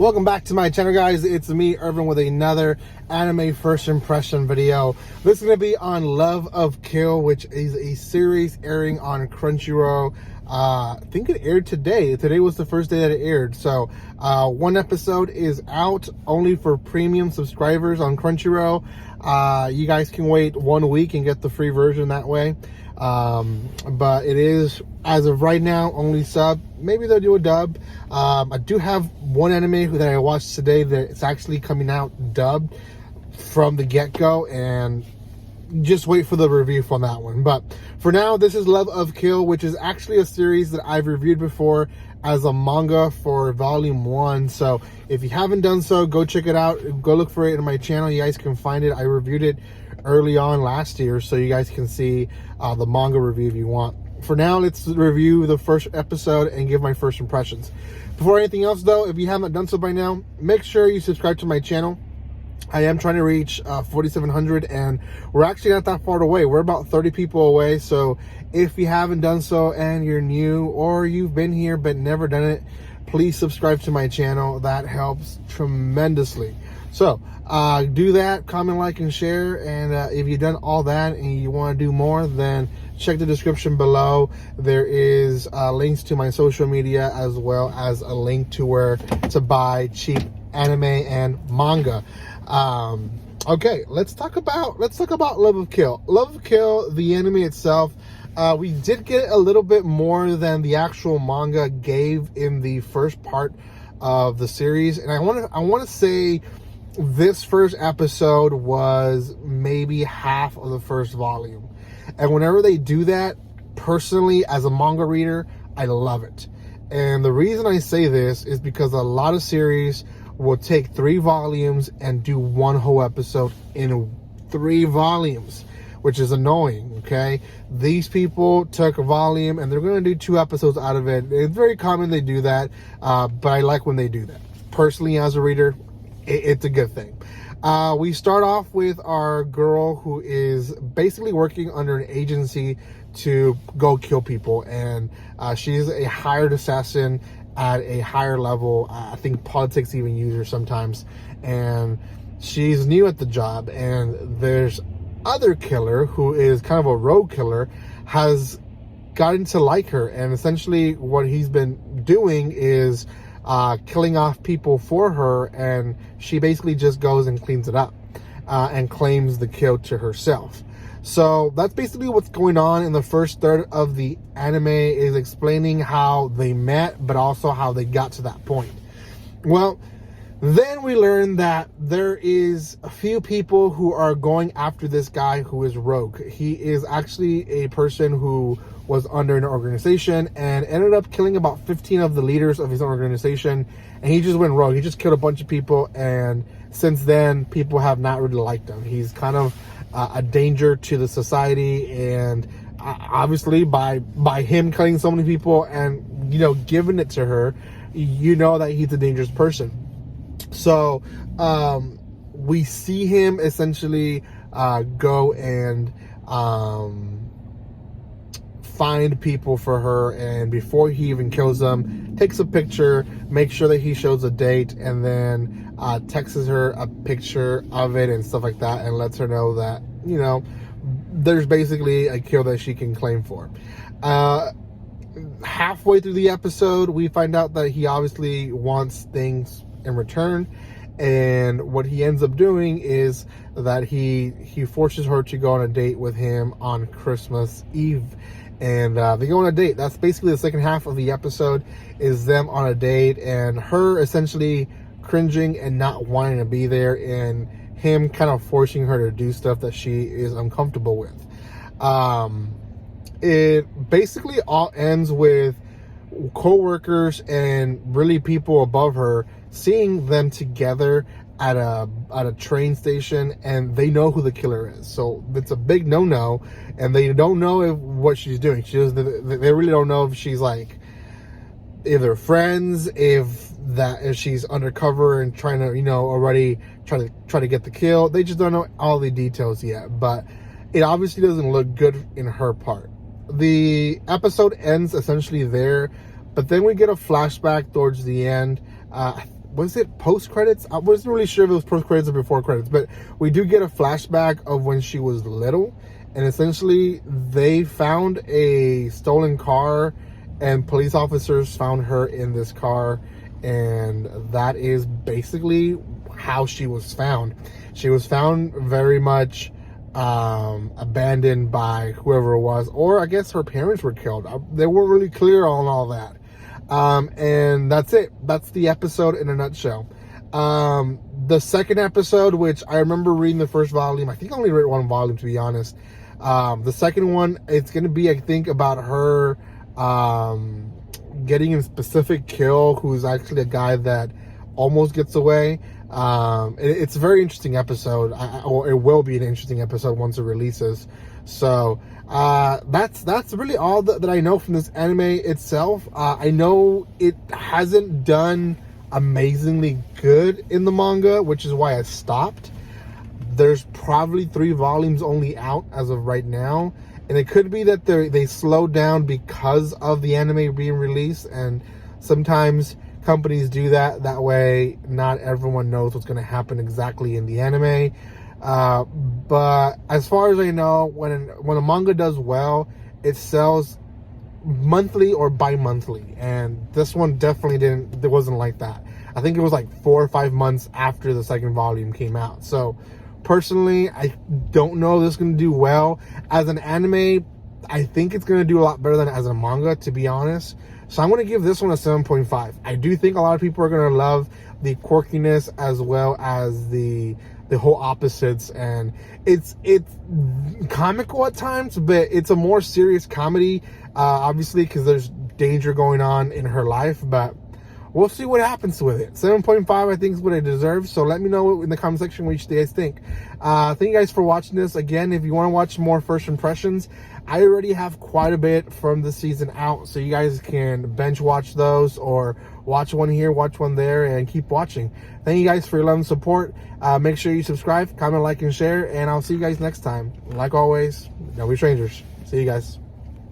Welcome back to my channel, guys. It's me, Irvin, with another anime first impression video. This is going to be on Love of Kill, which is a series airing on Crunchyroll. I think it aired today. Today was the first day that it aired. So one episode is out only for premium subscribers on Crunchyroll. You guys can wait 1 week and get the free version that way. But it is, as of right now, only sub. Maybe they'll do a dub. I do have one anime that I watched today that it's actually coming out dubbed from the get-go, and just wait for the review from that one. But for now, this is Love of Kill, which is actually a series that I've reviewed before as a manga for volume 1. So if you haven't done so, go check it out. Go look for it in my channel. You guys can find it. I reviewed it early on last year, so you guys can see the manga review if you want. For now, let's review the first episode and give my first impressions. Before anything else, though, if you haven't done so by now, make sure you subscribe to my channel. I am trying to reach 4,700, and we're actually not that far away. We're about 30 people away. So if you haven't done so and you're new, or you've been here but never done it, please subscribe to my channel. That helps tremendously. So do that, comment, like, and share. And if you've done all that and you want to do more, then check the description below. There is links to my social media, as well as a link to where to buy cheap anime and manga. Okay, let's talk about Love of Kill. Love of Kill, the anime itself. We did get a little bit more than the actual manga gave in the first part of the series, and I want to say this first episode was maybe half of the first volume. And whenever they do that, personally, as a manga reader, I love it. And the reason I say this is because a lot of series will take 3 volumes and do one whole episode in 3 volumes, which is annoying, okay? These people took a volume and they're going to do 2 episodes out of it. It's very common they do that, but I like when they do that. Personally, as a reader, it's a good thing. We start off with our girl who is basically working under an agency to go kill people, and she's a hired assassin at a higher level. I think politics even use her sometimes, and she's new at the job. And there's other killer who is kind of a rogue killer, has gotten to like her, and essentially what he's been doing is killing off people for her, and she basically just goes and cleans it up and claims the kill to herself. So that's basically what's going on in the first third of the anime, is explaining how they met, but also how they got to that point. Well, then we learn that there is a few people who are going after this guy who is rogue. He is actually a person who was under an organization and ended up killing about 15 of the leaders of his organization, and he just went rogue. He just killed a bunch of people, and since then people have not really liked him. He's kind of a danger to the society, and obviously by him killing so many people and, you know, giving it to her, you know that he's a dangerous person. So we see him essentially go and find people for her, and before he even kills them, takes a picture, makes sure that he shows a date, and then texts her a picture of it and stuff like that, and lets her know that, you know, there's basically a kill that she can claim for. Halfway through the episode, we find out that he obviously wants things in return, and what he ends up doing is that he forces her to go on a date with him on Christmas Eve, and they go on a date. That's basically the second half of the episode, is them on a date, and her essentially cringing and not wanting to be there, and him kind of forcing her to do stuff that she is uncomfortable with. It basically all ends with co-workers and really people above her seeing them together at a train station, and they know who the killer is. So it's a big no-no, and they don't know what she's doing. They really don't know if she's like, if they're friends, if she's undercover and trying to, you know, already try to get the kill. They just don't know all the details yet, but it obviously doesn't look good in her part. The episode ends essentially there, but then we get a flashback towards the end. was it post credits? I wasn't really sure if it was post credits or before credits, but we do get a flashback of when she was little, and essentially they found a stolen car, and police officers found her in this car, and that is basically how she was found. She was found very much abandoned by whoever it was, or I guess her parents were killed. They weren't really clear on all that. And that's it. That's the episode in a nutshell. The second episode, which I remember reading the first volume, I think I only read one volume, to be honest. The second one, it's going to be, I think, about her getting a specific kill, who's actually a guy that almost gets away. It's a very interesting episode, or it will be an interesting episode once it releases. So that's really all that I know from this anime itself. I know it hasn't done amazingly good in the manga, which is why I stopped. There's probably 3 volumes only out as of right now, and it could be that they slowed down because of the anime being released, and sometimes companies do that way not everyone knows what's going to happen exactly in the anime. But as far as I know, when a manga does well, it sells monthly or bi-monthly, and this one definitely it wasn't like that. I think it was like 4 or 5 months after the second volume came out. So personally, I don't know if this is going to do well. As an anime, I think it's going to do a lot better than as a manga, to be honest. So I'm going to give this one a 7.5. I do think a lot of people are going to love the quirkiness as well as the whole opposites, and it's comical at times, but it's a more serious comedy, obviously, because there's danger going on in her life, but we'll see what happens with it. 7.5, I think, is what it deserves. So let me know in the comment section what you guys think. Thank you guys for watching this. Again, if you want to watch more first impressions, I already have quite a bit from the season out, so you guys can bench watch those, or watch one here, watch one there, and keep watching. Thank you guys for your love and support. Make sure you subscribe, comment, like, and share, and I'll see you guys next time. Like always, don't be strangers. See you guys.